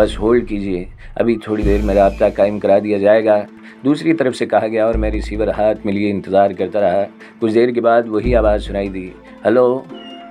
بس ہولڈ کیجیے، ابھی تھوڑی دیر میں رابطہ قائم کرا دیا جائے گا، دوسری طرف سے کہا گیا اور میں ریسیور ہاتھ میں لیے انتظار کرتا رہا۔ کچھ دیر کے بعد وہی آواز سنائی دی، ہلو،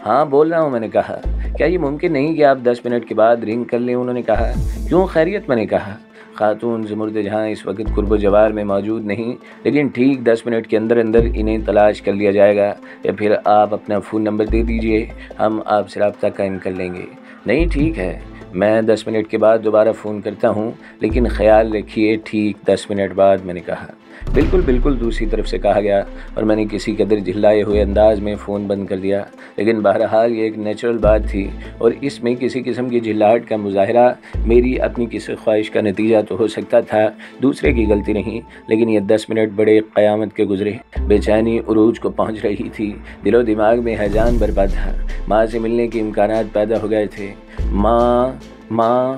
ہاں بول رہا ہوں، میں نے کہا۔ کیا یہ ممکن نہیں کہ آپ 10 منٹ کے بعد رنگ کر لیں؟ انہوں نے کہا۔ کیوں، خیریت؟ میں نے کہا۔ خاتون زمرد جہاں اس وقت قرب و جوار میں موجود نہیں، لیکن ٹھیک 10 منٹ کے اندر انہیں تلاش کر لیا جائے گا، یا پھر آپ اپنا فون نمبر دے دیجئے، ہم آپ سے رابطہ قائم کر لیں گے۔ نہیں ٹھیک ہے، میں 10 منٹ کے بعد دوبارہ فون کرتا ہوں، لیکن خیال رکھیے ٹھیک 10 منٹ بعد، میں نے کہا۔ بالکل دوسری طرف سے کہا گیا اور میں نے کسی قدر جھلائے ہوئے انداز میں فون بند کر دیا، لیکن بہرحال یہ ایک نیچرل بات تھی اور اس میں کسی قسم کی جھلاہٹ کا مظاہرہ میری اپنی کسی خواہش کا نتیجہ تو ہو سکتا تھا، دوسرے کی غلطی نہیں، لیکن یہ 10 منٹ بڑے قیامت کے گزرے۔ بے چینی عروج کو پہنچ رہی تھی، دل و دماغ میں ہیجان برپا تھا، ماں سے ملنے کے امکانات پیدا ہو گئے تھے۔ ماں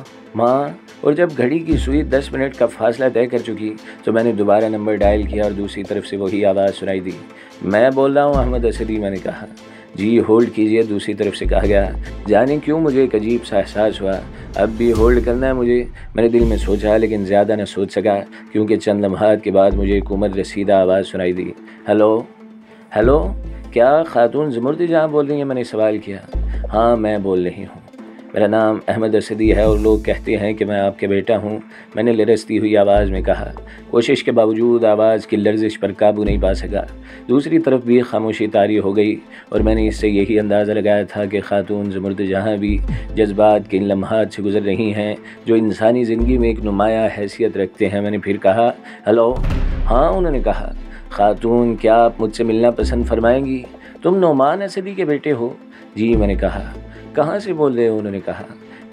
اور جب گھڑی کی سوئی 10 منٹ کا فاصلہ طے کر چکی تو میں نے دوبارہ نمبر ڈائل کیا اور دوسری طرف سے وہی آواز سنائی دی، میں بول رہا ہوں احمد اسدی، میں نے کہا۔ جی ہولڈ کیجئے، دوسری طرف سے کہا گیا۔ جانے کیوں مجھے ایک عجیب سا احساس ہوا، اب بھی ہولڈ کرنا ہے مجھے، میں نے دل میں سوچا، لیکن زیادہ نہ سوچ سکا کیونکہ چند لمحات کے بعد مجھے ایک عمر رسیدہ آواز سنائی دی، ہیلو، کیا خاتون زمرد جہاں بول رہی ہیں؟ میں نے سوال کیا۔ ہاں میں بول رہی ہوں، میرا نام احمد اسدی ہے اور لوگ کہتے ہیں کہ میں آپ کے بیٹا ہوں، میں نے لرزتی ہوئی آواز میں کہا۔ کوشش کے باوجود آواز کی لرزش پر قابو نہیں پا سکا، دوسری طرف بھی خاموشی طاری ہو گئی اور میں نے اس سے یہی اندازہ لگایا تھا کہ خاتون زمرد جہاں بھی جذبات کے ان لمحات سے گزر رہی ہیں جو انسانی زندگی میں ایک نمایاں حیثیت رکھتے ہیں۔ میں نے پھر کہا، ہلو، ہاں، انہوں نے کہا۔ خاتون، کیا آپ مجھ سے ملنا پسند فرمائیں گی؟ تم نعمان اسدی کے بیٹے ہو؟ جی، میں نے کہا۔ کہاں سے بول رہے ہو؟ انہوں نے کہا۔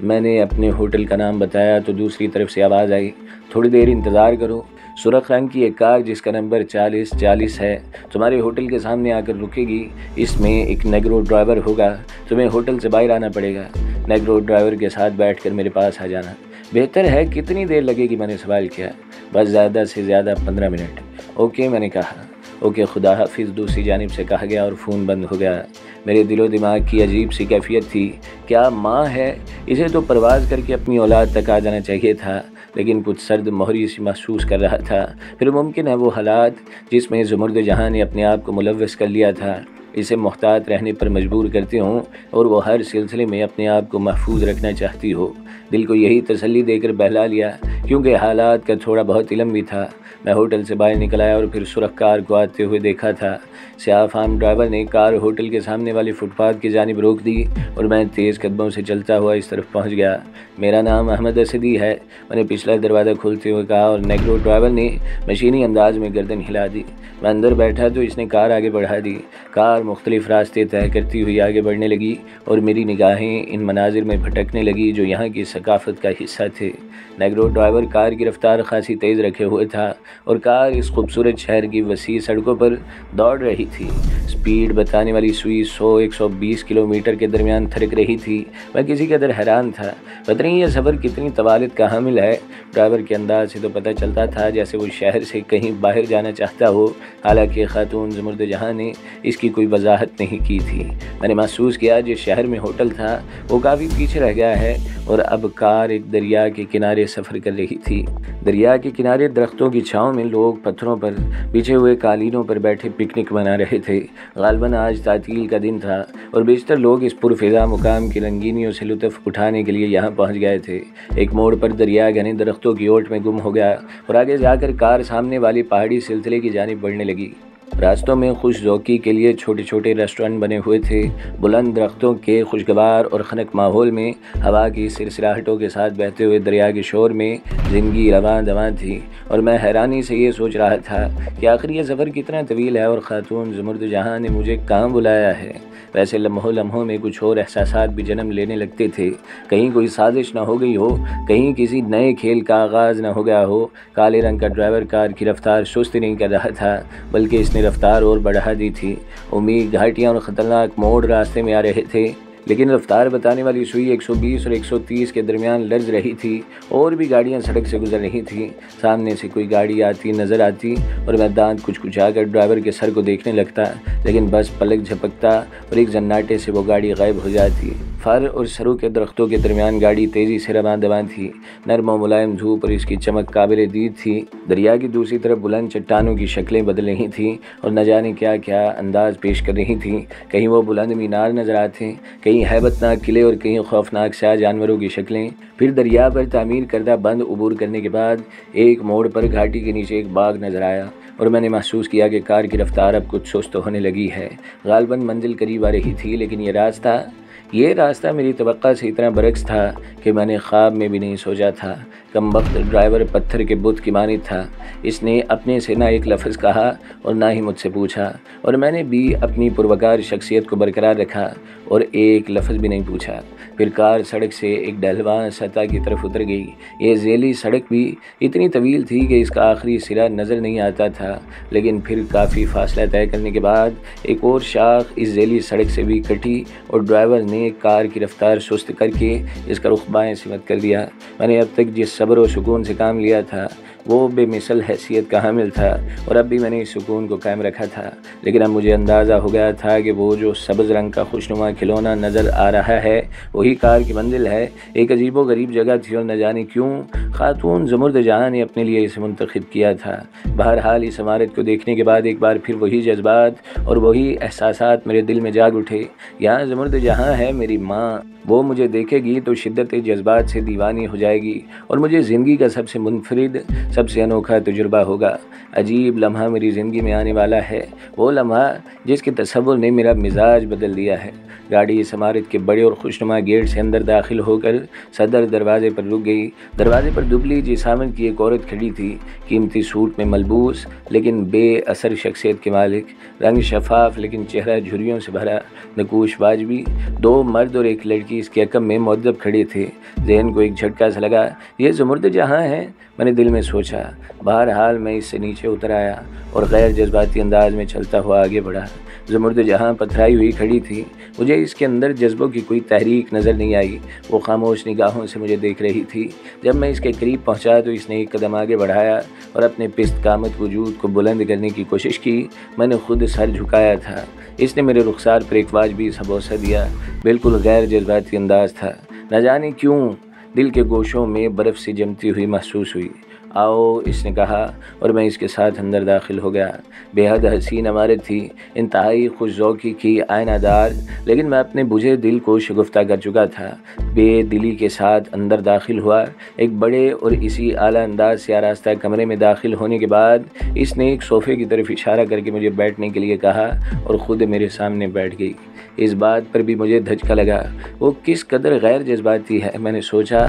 میں نے اپنے ہوٹل کا نام بتایا تو دوسری طرف سے آواز آئی، تھوڑی دیر انتظار کرو، سرخ رنگ کی ایک کار جس کا نمبر 4040 ہے تمہارے ہوٹل کے سامنے آ کر رکے گی، اس میں ایک نیگرو ڈرائیور ہوگا، تمہیں ہوٹل سے باہر آنا پڑے گا، نیگرو ڈرائیور کے ساتھ بیٹھ کر میرے پاس آ جانا۔ بہتر ہے، کتنی دیر لگے گی؟ میں نے سوال کیا۔ بس زیادہ سے زیادہ 15 منٹ۔ اوکے، میں نے کہا۔ اوکے، خدا حافظ، دوسری جانب سے کہا گیا اور فون بند ہو گیا۔ میرے دل و دماغ کی عجیب سی کیفیت تھی، کیا ماں ہے؟ اسے تو پرواز کر کے اپنی اولاد تک آ جانا چاہیے تھا، لیکن کچھ سرد مہری سی محسوس کر رہا تھا۔ پھر ممکن ہے وہ حالات جس میں زمرد جہاں نے اپنے آپ کو ملوث کر لیا تھا اسے محتاط رہنے پر مجبور کرتے ہوں اور وہ ہر سلسلے میں اپنے آپ کو محفوظ رکھنا چاہتی ہو۔ دل کو یہی تسلی دے کر بہلا لیا، کیونکہ حالات کا تھوڑا بہت علم بھی تھا۔ میں ہوٹل سے باہر نکل آیا اور پھر سرخ کار کو آتے ہوئے دیکھا تھا۔ سیاہ فام ڈرائیور نے کار ہوٹل کے سامنے والی فٹ پاتھ کی جانب روک دی اور میں تیز قدموں سے چلتا ہوا اس طرف پہنچ گیا۔ میرا نام احمد اسدی ہے، میں نے پچھلا دروازہ کھولتے ہوئے کہا اور نیگرو ڈرائیور نے مشینی انداز میں گردن ہلا دی۔ میں اندر بیٹھا تو اس نے کار آگے بڑھا دی۔ کار مختلف راستے طے کرتی ہوئی آگے بڑھنے لگی اور میری نگاہیں ان مناظر میں بھٹکنے لگی جو یہاں کی ثقافت کا حصہ تھے۔ نیگرو ڈرائیور کار کی رفتار خاصی تیز رکھے ہوئے تھا اور کار اس خوبصورت شہر کی وسیع سڑکوں پر دوڑ رہی تھی۔ سپیڈ بتانے والی سوئی 100-120 کلومیٹر کے درمیان تھرک رہی تھی۔ میں کسی قدر حیران تھا، پتہ نہیں یہ سفر کتنی طوالت کا حامل ہے۔ ڈرائیور کے انداز سے تو پتہ چلتا تھا جیسے وہ شہر سے کہیں باہر جانا چاہتا ہو، حالانکہ خاتون زمرد جہاں نے اس کی کوئی وضاحت نہیں کی تھی۔ میں نے محسوس کیا جس شہر میں ہوٹل تھا وہ کافی پیچھے رہ گیا ہے اور اب کار ایک دریا کے کنارے سفر کر رہی تھی۔ دریا کے کنارے درختوں کی چھاؤں میں لوگ پتھروں پر بچھے ہوئے قالینوں پر بیٹھے پکنک منا رہے تھے۔ غالباً آج تعطیل کا دن تھا اور بیشتر لوگ اس پرفضا مقام کی رنگینیوں سے لطف اٹھانے کے لیے یہاں پہنچ گئے تھے۔ ایک موڑ پر دریا گھنے درختوں کی اوٹ میں گم ہو گیا اور آگے جا کر کار سامنے والی پہاڑی سلسلے کی جانب بڑھنے لگی۔ راستوں میں خوش ذوقی کے لیے چھوٹے چھوٹے ریسٹورنٹ بنے ہوئے تھے۔ بلند درختوں کے خوشگوار اور خنک ماحول میں ہوا کی سرسراہٹوں کے ساتھ بہتے ہوئے دریا کے شور میں زندگی رواں دواں تھی اور میں حیرانی سے یہ سوچ رہا تھا کہ آخر یہ سفر کتنا طویل ہے اور خاتون زمرد جہاں نے مجھے کہاں بلایا ہے۔ ویسے لمحوں میں کچھ اور احساسات بھی جنم لینے لگتے تھے، کہیں کوئی سازش نہ ہو گئی ہو، کہیں کسی نئے کھیل کا آغاز نہ ہو گیا ہو۔ کالے رنگ کا ڈرائیور کار کی رفتار سست نہیں کر رہا تھا بلکہ اس نے رفتار اور بڑھا دی تھی۔ امید، گھاٹیاں اور خطرناک موڑ راستے میں آ رہے تھے، لیکن رفتار بتانے والی سوئی 120 اور 130 کے درمیان لرز رہی تھی۔ اور بھی گاڑیاں سڑک سے گزر رہی تھیں۔ سامنے سے کوئی گاڑی آتی نظر آتی اور میں دانت کچکچا کر ڈرائیور کے سر کو دیکھنے لگتا، لیکن بس پلک جھپکتا اور ایک زناٹے سے وہ گاڑی غائب ہو جاتی۔ فر اور سرو کے درختوں کے درمیان گاڑی تیزی سے رواں دواں تھی۔ نرم و ملائم دھوپ اور اس کی چمک قابل دید تھی۔ دریا کی دوسری طرف بلند چٹانوں کی شکلیں بدل رہی تھیں اور نہ جانے کیا کیا انداز پیش کر رہی تھیں۔ کہیں وہ بلند مینار نظر آتے، کہیں ہیبت ناک قلعے اور کہیں خوفناک سیاہ جانوروں کی شکلیں۔ پھر دریا پر تعمیر کردہ بند عبور کرنے کے بعد ایک موڑ پر گھاٹی کے نیچے ایک باغ نظر آیا اور میں نے محسوس کیا کہ کار کی رفتار اب کچھ سست ہونے لگی ہے۔ غالباً منزل قریب آ رہی تھی، لیکن یہ راستہ میری توقع سے اتنا برعکس تھا کہ میں نے خواب میں بھی نہیں سوچا تھا۔ کم وقت ڈرائیور پتھر کے بت کی مانند تھا۔ اس نے اپنے سے نہ ایک لفظ کہا اور نہ ہی مجھ سے پوچھا، اور میں نے بھی اپنی پروکار شخصیت کو برقرار رکھا اور ایک لفظ بھی نہیں پوچھا۔ پھر کار سڑک سے ایک ڈھلواں سطح کی طرف اتر گئی۔ یہ ذیلی سڑک بھی اتنی طویل تھی کہ اس کا آخری سرا نظر نہیں آتا تھا، لیکن پھر کافی فاصلہ طے کرنے کے بعد ایک اور شاخ اس ذیلی سڑک سے بھی کٹی اور ڈرائیور نے کار کی رفتار سست کر کے اس کا رخ بائیں سمت کر دیا۔ میں نے اب تک جس صبر و سکون سے کام لیا تھا وہ بے مثل حیثیت کا حامل تھا، اور اب بھی میں نے اس سکون کو قائم رکھا تھا، لیکن اب مجھے اندازہ ہو گیا تھا کہ وہ جو سبز رنگ کا خوشنما کھلونا نظر آ رہا ہے وہی کار کی منزل ہے۔ ایک عجیب و غریب جگہ تھی اور نہ جانے کیوں خاتون زمرد جہاں نے اپنے لیے اسے منتخب کیا تھا۔ بہرحال اس عمارت کو دیکھنے کے بعد ایک بار پھر وہی جذبات اور وہی احساسات میرے دل میں جاگ اٹھے۔ یہاں زمرد جہاں ہے میری ماں، وہ مجھے دیکھے گی تو شدت جذبات سے دیوانی ہو جائے گی اور مجھے زندگی کا سب سے منفرد، سب سے انوکھا تجربہ ہوگا۔ عجیب لمحہ میری زندگی میں آنے والا ہے، وہ لمحہ جس کے تصور نے میرا مزاج بدل دیا ہے۔ گاڑی اس عمارت کے بڑے اور خوشنما گیٹ سے اندر داخل ہو کر صدر دروازے پر رک گئی۔ دروازے پر دبلی جسامت کی ایک عورت کھڑی تھی، قیمتی سوٹ میں ملبوس لیکن بے اثر شخصیت کے مالک، رنگ شفاف لیکن چہرہ جھریوں سے بھرا، نقوش واجبی۔ دو مرد اور ایک لڑکی اس کے عقب میں مؤدب کھڑے تھے۔ ذہن کو ایک جھٹکا سا لگا، یہ زمرد جہاں ہے، میں نے دل میں سوچا۔ بہرحال میں اس سے نیچے اتر آیا اور غیر جذباتی انداز میں چلتا ہوا آگے بڑھا۔ زمرد جہاں پتھرائی ہوئی کھڑی تھی، مجھے اس کے اندر جذبوں کی کوئی تحریک نظر نہیں آئی۔ وہ خاموش نگاہوں سے مجھے دیکھ رہی تھی۔ جب میں اس کے قریب پہنچا تو اس نے ایک قدم آگے بڑھایا اور اپنے پست قامت وجود کو بلند کرنے کی کوشش کی۔ میں نے خود سر جھکایا تھا۔ اس نے میرے رخسار پر ایک واجبی سا بوسہ دیا، بالکل غیر جذباتی انداز تھا۔ نہ جانے کیوں دل کے گوشوں میں برف سی جمتی ہوئی محسوس ہوئی۔ آؤ، اس نے کہا اور میں اس کے ساتھ اندر داخل ہو گیا۔ بے حد حسین عمارت تھی، انتہائی خوش ذوقی کی، آئینہ دار، لیکن میں اپنے بجھے دل کو شگفتہ کر چکا تھا۔ بے دلی کے ساتھ اندر داخل ہوا۔ ایک بڑے اور اسی اعلیٰ انداز سے آراستہ کمرے میں داخل ہونے کے بعد اس نے ایک صوفے کی طرف اشارہ کر کے مجھے بیٹھنے کے لیے کہا اور خود میرے سامنے بیٹھ گئی۔ اس بات پر بھی مجھے دھچکا لگا، وہ کس قدر غیر جذباتی ہے، میں نے سوچا۔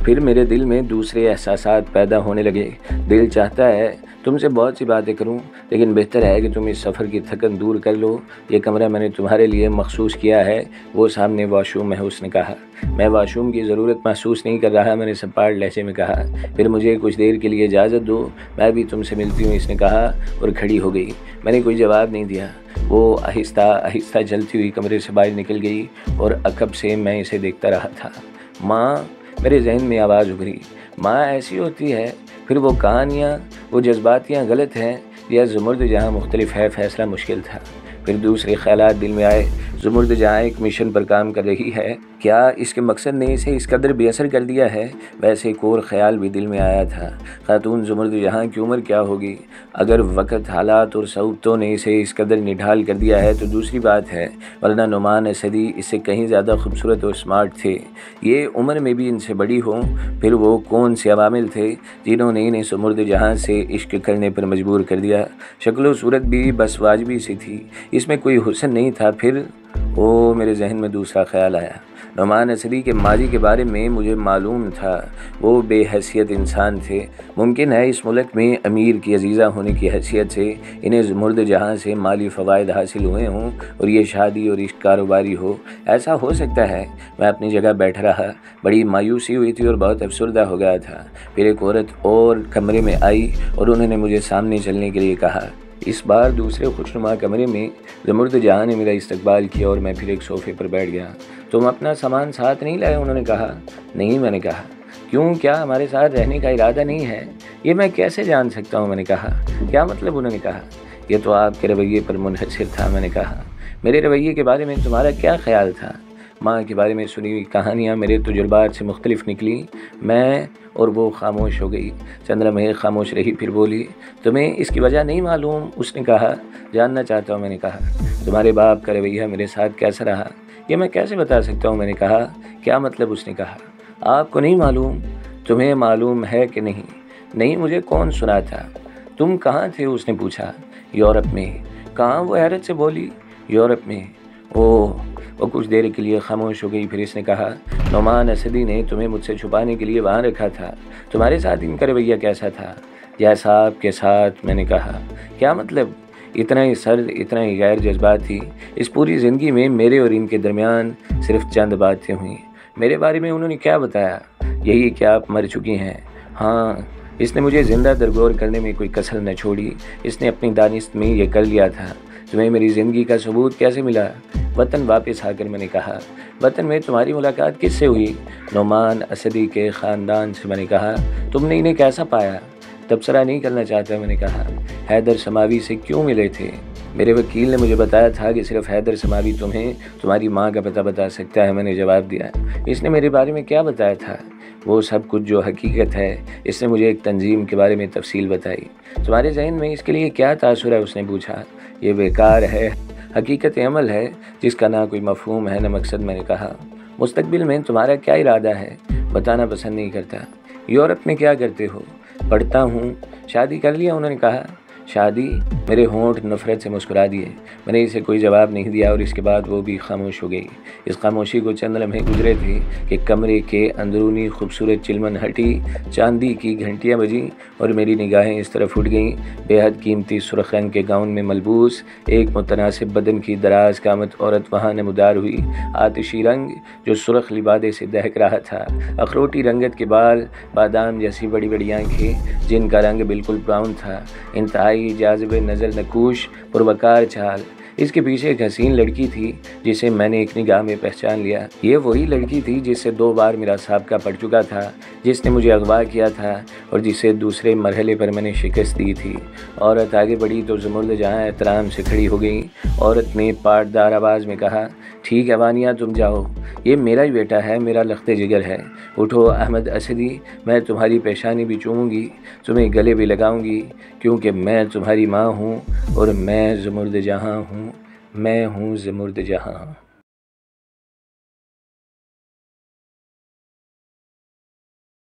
پھر میرے دل میں دوسرے احساسات پیدا ہونے لگے۔ دل چاہتا ہے تم سے بہت سی باتیں کروں، لیکن بہتر ہے کہ تم اس سفر کی تھکن دور کر لو۔ یہ کمرہ میں نے تمہارے لیے مخصوص کیا ہے، وہ سامنے واش روم ہے، اس نے کہا۔ میں واش روم کی ضرورت محسوس نہیں کر رہا، میں نے سپاٹ لہجے میں کہا۔ پھر مجھے کچھ دیر کے لیے اجازت دو، میں بھی تم سے ملتی ہوں، اس نے کہا اور کھڑی ہو گئی۔ میں نے کوئی جواب نہیں دیا۔ وہ آہستہ آہستہ چلتی ہوئی کمرے سے باہر نکل گئی اور عقب سے میں اسے دیکھتا رہا تھا۔ ماں، میرے ذہن میں آواز ابھری۔ ماں ایسی ہوتی ہے؟ پھر وہ کہانیاں، وہ جذباتیاں غلط ہیں یا زمرد جہاں مختلف ہے؟ فیصلہ مشکل تھا۔ پھر دوسرے خیالات دل میں آئے۔ زمرد جہاں ایک مشن پر کام کر رہی ہے، کیا اس کے مقصد نے اسے اس قدر بے اثر کر دیا ہے؟ ویسے ایک اور خیال بھی دل میں آیا تھا، خاتون زمرد جہاں کی عمر کیا ہوگی؟ اگر وقت، حالات اور صعوبتوں نے اسے اس قدر نڈھال کر دیا ہے تو دوسری بات ہے، ورنہ نعمان اسدی اس سے کہیں زیادہ خوبصورت اور اسمارٹ تھے۔ یہ عمر میں بھی ان سے بڑی ہوں۔ پھر وہ کون سے عوامل تھے جنہوں نے انہیں زمرد جہاں سے عشق کرنے پر مجبور کر دیا؟ شکل و صورت بھی بس واجبی سی تھی، اس میں کوئی حسن نہیں تھا۔ پھر میرے ذہن میں دوسرا خیال آیا۔ نعمان اسدی کے ماضی کے بارے میں مجھے معلوم تھا، وہ بے حیثیت انسان تھے۔ ممکن ہے اس ملک میں امیر کی عزیزہ ہونے کی حیثیت سے انہیں زمرد جہاں سے مالی فوائد حاصل ہوئے ہوں اور یہ شادی اور عشق کاروباری ہو، ایسا ہو سکتا ہے۔ میں اپنی جگہ بیٹھ رہا، بڑی مایوسی ہوئی تھی اور بہت افسردہ ہو گیا تھا۔ پھر ایک عورت اور کمرے میں آئی اور انہوں نے مجھے سامنے چلنے کے لیے کہا۔ اس بار دوسرے خوشنما کمرے میں زمرد جہاں نے میرا استقبال کیا اور میں پھر ایک صوفے پر بیٹھ گیا۔ تم اپنا سامان ساتھ نہیں لائے؟ انہوں نے کہا۔ نہیں، میں نے کہا۔ کیوں، کیا ہمارے ساتھ رہنے کا ارادہ نہیں ہے؟ یہ میں کیسے جان سکتا ہوں؟ میں نے کہا۔ کیا مطلب؟ انہوں نے کہا۔ یہ تو آپ کے رویے پر منحصر تھا، میں نے کہا۔ میرے رویے کے بارے میں تمہارا کیا خیال تھا؟ ماں کے بارے میں سنی ہوئی کہانیاں میرے تجربات سے مختلف نکلیں۔ میں اور وہ خاموش ہو گئی۔ چند لمحے خاموش رہی، پھر بولی، تمہیں اس کی وجہ نہیں معلوم؟ اس نے کہا، جاننا چاہتا ہوں۔ میں نے کہا، تمہارے باپ کا رویہ میرے ساتھ کیسا رہا؟ یہ میں کیسے بتا سکتا ہوں؟ میں نے کہا، کیا مطلب؟ اس نے کہا، آپ کو نہیں معلوم؟ تمہیں معلوم ہے کہ نہیں؟ نہیں، مجھے کون سنا تھا؟ تم کہاں تھے؟ اس نے پوچھا۔ یورپ میں۔ کہاں؟ وہ حیرت سے بولی۔ یورپ میں۔ وہ کچھ دیر کے لیے خاموش ہو گئی، پھر اس نے کہا، نعمان اسدی نے تمہیں مجھ سے چھپانے کے لیے وہاں رکھا تھا۔ تمہارے ساتھ ان کا رویہ کیسا تھا؟ جیسا آپ کے ساتھ۔ میں نے کہا، کیا مطلب؟ اتنا ہی سرد، اتنا ہی غیر جذباتی۔ اس پوری زندگی میں میرے اور ان کے درمیان صرف چند باتیں ہوئیں۔ میرے بارے میں انہوں نے کیا بتایا؟ یہی کہ آپ مر چکی ہیں۔ ہاں، اس نے مجھے زندہ درگور کرنے میں کوئی کسر نہ چھوڑی۔ اس نے اپنی دانست میں یہ کر لیا تھا۔ تمہیں میری زندگی کا ثبوت کیسے ملا؟ وطن واپس آ کر۔ میں نے کہا، وطن میں تمہاری ملاقات کس سے ہوئی؟ نعمان اسدی کے خاندان سے۔ میں نے کہا، تم نے انہیں کیسا پایا؟ تبصرہ نہیں کرنا چاہتا۔ میں نے کہا، حیدر سماوی سے کیوں ملے تھے؟ میرے وکیل نے مجھے بتایا تھا کہ صرف حیدر سماوی تمہیں تمہاری ماں کا پتہ بتا سکتا ہے۔ میں نے جواب دیا، اس نے میرے بارے میں کیا بتایا تھا؟ وہ سب کچھ جو حقیقت ہے۔ اس نے مجھے ایک تنظیم کے بارے میں تفصیل بتائی۔ تمہارے ذہن میں اس کے لیے کیا تاثر ہے؟ اس نے پوچھا۔ یہ بیکار ہے، حقیقت عمل ہے جس کا نہ کوئی مفہوم ہے نہ مقصد۔ میں نے کہا، مستقبل میں تمہارا کیا ارادہ ہے؟ بتانا پسند نہیں کرتا۔ یورپ میں کیا کرتے ہو؟ پڑھتا ہوں۔ شادی کر لیا؟ انہوں نے کہا۔ شادی؟ میرے ہونٹ نفرت سے مسکرا دیے۔ میں نے اسے کوئی جواب نہیں دیا اور اس کے بعد وہ بھی خاموش ہو گئی۔ اس خاموشی کو چند لمحے گزرے تھے کہ کمرے کے اندرونی خوبصورت چلمن ہٹی، چاندی کی گھنٹیاں بجیں اور میری نگاہیں اس طرف اٹھ گئیں۔ بے حد قیمتی سرخ رنگ کے گاؤن میں ملبوس ایک متناسب بدن کی دراز قامت عورت وہاں نمودار ہوئی۔ آتشی رنگ جو سرخ لبادے سے دہک رہا تھا، اخروٹی رنگت کے بال، بادام جیسی بڑی بڑی آنکھیں جن کا رنگ بالکل براؤن تھا، انتہائی جاذب نظر نکوش پروکار چال۔ اس کے پیچھے ایک حسین لڑکی تھی جسے میں نے ایک نگاہ میں پہچان لیا۔ یہ وہی لڑکی تھی جس سے 2 بار میرا سابقہ پڑ چکا تھا، جس نے مجھے اغوا کیا تھا اور جسے دوسرے مرحلے پر میں نے شکست دی تھی۔ عورت آگے بڑھی تو زمرد جہاں احترام سے کھڑی ہو گئی۔ عورت نے پاٹدار آواز میں کہا، ٹھیک ہے وانیہ، تم جاؤ، یہ میرا ہی بیٹا ہے، میرا لخت جگر ہے۔ اٹھو احمد اسدی، میں تمہاری پیشانی بھی چوموں گی، تمہیں گلے بھی لگاؤں گی، کیونکہ میں تمہاری ماں ہوں اور میں زمرد جہاں ہوں، میں ہوں زمرد جہاں۔